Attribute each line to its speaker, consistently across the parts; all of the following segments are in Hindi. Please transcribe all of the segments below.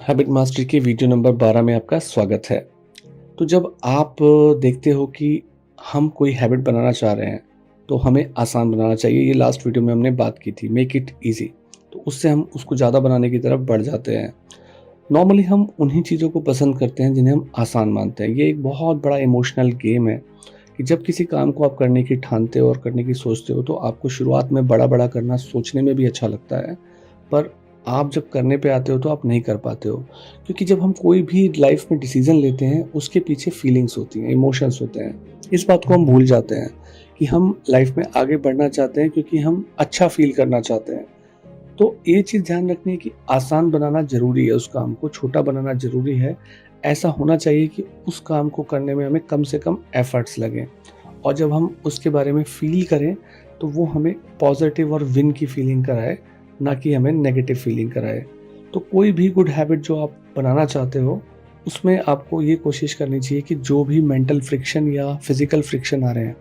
Speaker 1: हैबिट मास्टर की वीडियो नंबर 12 में आपका स्वागत है। तो जब आप देखते हो कि हम कोई हैबिट बनाना चाह रहे हैं, तो हमें आसान बनाना चाहिए। ये लास्ट वीडियो में हमने बात की थी, मेक इट ईज़ी। तो उससे हम उसको ज़्यादा बनाने की तरफ बढ़ जाते हैं। नॉर्मली हम उन्हीं चीज़ों को पसंद करते हैं जिन्हें हम आसान मानते हैं। ये एक बहुत बड़ा इमोशनल गेम है कि जब किसी काम को आप करने की ठानते हो और करने की सोचते हो, तो आपको शुरुआत में बड़ा-बड़ा करना सोचने में भी अच्छा लगता है। पर आप जब करने पे आते हो तो आप नहीं कर पाते हो, क्योंकि जब हम कोई भी लाइफ में डिसीजन लेते हैं उसके पीछे फीलिंग्स होती हैं, इमोशंस होते हैं। इस बात को हम भूल जाते हैं कि हम लाइफ में आगे बढ़ना चाहते हैं क्योंकि हम अच्छा फील करना चाहते हैं। तो ये चीज़ ध्यान रखनी है कि आसान बनाना ज़रूरी है, उस काम को छोटा बनाना ज़रूरी है। ऐसा होना चाहिए कि उस काम को करने में हमें कम से कम एफर्ट्स लगें, और जब हम उसके बारे में फ़ील करें तो वो हमें पॉज़िटिव और विन की फ़ीलिंग कराए, ना कि हमें नेगेटिव फ़ीलिंग कराए। तो कोई भी गुड हैबिट जो आप बनाना चाहते हो, उसमें आपको ये कोशिश करनी चाहिए कि जो भी मेंटल फ्रिक्शन या फ़िज़िकल फ्रिक्शन आ रहे हैं,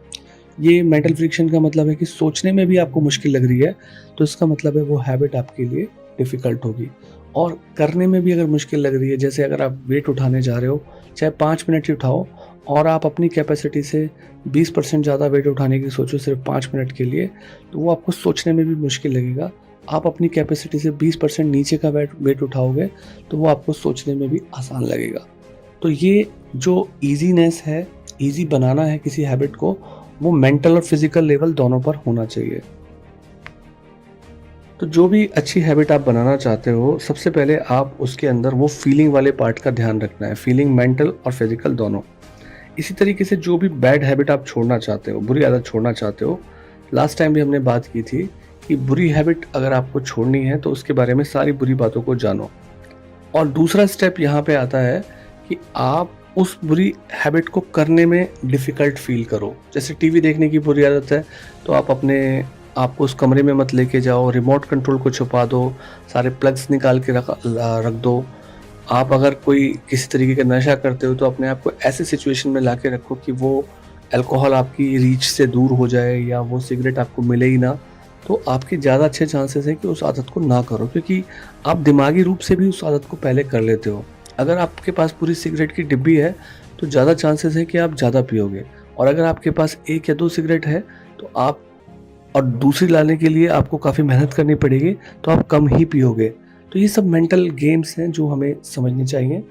Speaker 1: ये मेंटल फ्रिक्शन का मतलब है कि सोचने में भी आपको मुश्किल लग रही है, तो इसका मतलब है वो हैबिट आपके लिए डिफ़िकल्ट होगी। और करने में भी अगर मुश्किल लग रही है, जैसे अगर आप वेट उठाने जा रहे हो, चाहे 5 मिनट ही उठाओ, और आप अपनी कैपेसिटी से 20% ज़्यादा वेट उठाने की सोचो सिर्फ 5 मिनट के लिए, तो वो आपको सोचने में भी मुश्किल लगेगा। आप अपनी कैपेसिटी से 20% नीचे का वेट वेट उठाओगे, तो वो आपको सोचने में भी आसान लगेगा। तो ये जो ईज़ीनेस है, ईज़ी बनाना है किसी हैबिट को, वो मेंटल और फिज़िकल लेवल दोनों पर होना चाहिए। तो जो भी अच्छी हैबिट आप बनाना चाहते हो, सबसे पहले आप उसके अंदर वो फीलिंग वाले पार्ट का ध्यान रखना है, फीलिंग मेंटल और फिज़िकल दोनों। इसी तरीके से जो भी बैड हैबिट आप छोड़ना चाहते हो, बुरी आदत छोड़ना चाहते हो, लास्ट टाइम भी हमने बात की थी कि बुरी हैबिट अगर आपको छोड़नी है तो उसके बारे में सारी बुरी बातों को जानो। और दूसरा स्टेप यहाँ पे आता है कि आप उस बुरी हैबिट को करने में डिफ़िकल्ट फ़ील करो। जैसे टीवी देखने की बुरी आदत है, तो आप अपने आप को उस कमरे में मत लेके जाओ, रिमोट कंट्रोल को छुपा दो, सारे प्लग्स निकाल के रख दो। आप अगर कोई किसी तरीके का नशा करते हो, तो अपने आप को ऐसी सिचुएशन में लाके रखो कि वो अल्कोहल आपकी रीच से दूर हो जाए या वो सिगरेट आपको मिले ही ना। तो आपके ज़्यादा अच्छे चांसेस हैं कि उस आदत को ना करो, क्योंकि आप दिमागी रूप से भी उस आदत को पहले कर लेते हो। अगर आपके पास पूरी सिगरेट की डिब्बी है, तो ज़्यादा चांसेस है कि आप ज़्यादा पियोगे, और अगर आपके पास 1 या 2 सिगरेट है, तो आप और दूसरी लाने के लिए आपको काफ़ी मेहनत करनी पड़ेगी, तो आप कम ही पियोगे। तो ये सब मेंटल गेम्स हैं जो हमें समझने चाहिए।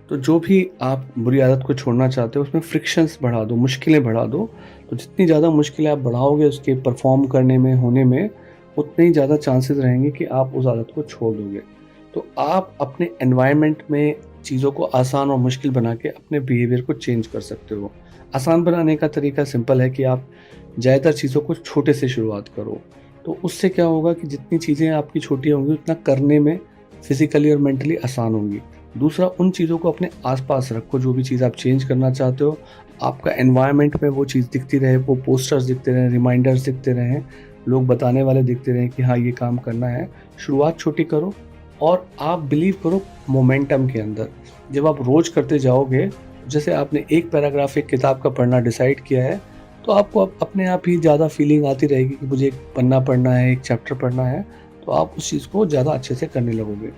Speaker 1: तो जो भी आप बुरी आदत को छोड़ना चाहते हो, उसमें फ्रिक्शंस बढ़ा दो, मुश्किलें बढ़ा दो। तो जितनी ज़्यादा मुश्किलें आप बढ़ाओगे उसके परफ़ॉर्म करने में, होने में, उतने ही ज़्यादा चांसेस रहेंगे कि आप उस आदत को छोड़ दोगे। तो आप अपने एनवायरनमेंट में चीज़ों को आसान और मुश्किल बना के अपने बिहेवियर को चेंज कर सकते हो। आसान बनाने का तरीका सिंपल है कि आप ज़्यादातर चीज़ों को छोटे से शुरुआत करो। तो उससे क्या होगा कि जितनी चीज़ें आपकी छोटी होंगी, उतना करने में फिज़िकली और मेंटली आसान होंगी। दूसरा, उन चीज़ों को अपने आस-पास रखो, जो भी चीज़ आप चेंज करना चाहते हो, आपका एनवायरनमेंट में वो चीज़ दिखती रहे, वो पोस्टर्स दिखते रहें, रिमाइंडर्स दिखते रहें, लोग बताने वाले दिखते रहें कि हाँ, ये काम करना है। शुरुआत छोटी करो और आप बिलीव करो मोमेंटम के अंदर। जब आप रोज़ करते जाओगे, जैसे आपने एक पैराग्राफ एक किताब का पढ़ना डिसाइड किया है, तो आपको अपने आप ही ज़्यादा फीलिंग आती रहेगी कि मुझे एक पन्ना पढ़ना है, एक चैप्टर पढ़ना है, तो आप उस चीज़ को ज़्यादा अच्छे से करने लगोगे।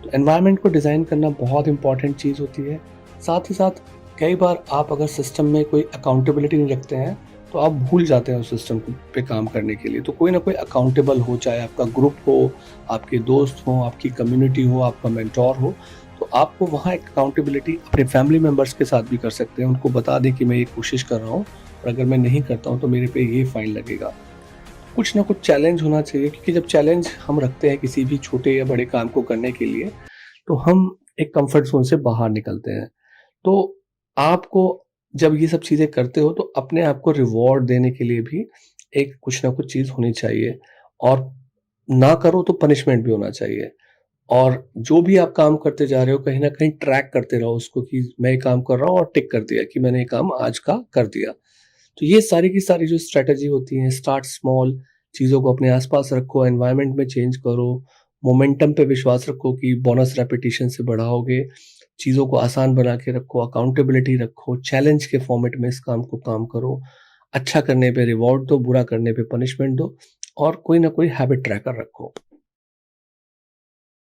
Speaker 1: तो एनवायरनमेंट को डिज़ाइन करना बहुत इम्पॉर्टेंट चीज़ होती है। साथ ही साथ कई बार आप अगर सिस्टम में कोई अकाउंटेबिलिटी नहीं रखते हैं, तो आप भूल जाते हैं उस सिस्टम पे काम करने के लिए। तो कोई ना कोई अकाउंटेबल हो, चाहे आपका ग्रुप हो, आपके दोस्त हों, आपकी कम्युनिटी हो, आपका मेंटोर हो, तो आपको वहाँ एक अकाउंटेबिलिटी अपने फैमिली मेंबर्स के साथ भी कर सकते हैं। उनको बता दें कि मैं ये कोशिश कर रहा हूँ, और अगर मैं नहीं करता हूँ तो मेरे पे ये फाइन लगेगा। कुछ ना कुछ चैलेंज होना चाहिए, क्योंकि जब चैलेंज हम रखते हैं किसी भी छोटे या बड़े काम को करने के लिए, तो हम एक कंफर्ट ज़ोन से बाहर निकलते हैं। तो आपको जब ये सब चीज़ें करते हो, तो अपने आप को रिवॉर्ड देने के लिए भी एक कुछ ना कुछ चीज़ होनी चाहिए, और ना करो तो पनिशमेंट भी होना चाहिए। और जो भी आप काम करते जा रहे हो, कहीं न कहीं ट्रैक करते रहो उसको कि मैं ये काम कर रहा हूँ, और टिक कर दिया कि मैंने ये काम आज का कर दिया। तो ये सारी की सारी जो स्ट्रैटेजी होती हैं, स्टार्ट स्मॉल, चीज़ों को अपने आस-पास रखो, एनवायरनमेंट में चेंज करो, मोमेंटम पे विश्वास रखो कि बोनस रेपिटिशन से बढ़ाओगे, चीज़ों को आसान बना के रखो, अकाउंटेबिलिटी रखो, चैलेंज के फॉर्मेट में इस काम को काम करो, अच्छा करने पे रिवॉर्ड दो, बुरा करने पे पनिशमेंट दो, और कोई ना कोई हैबिट ट्रैकर रखो।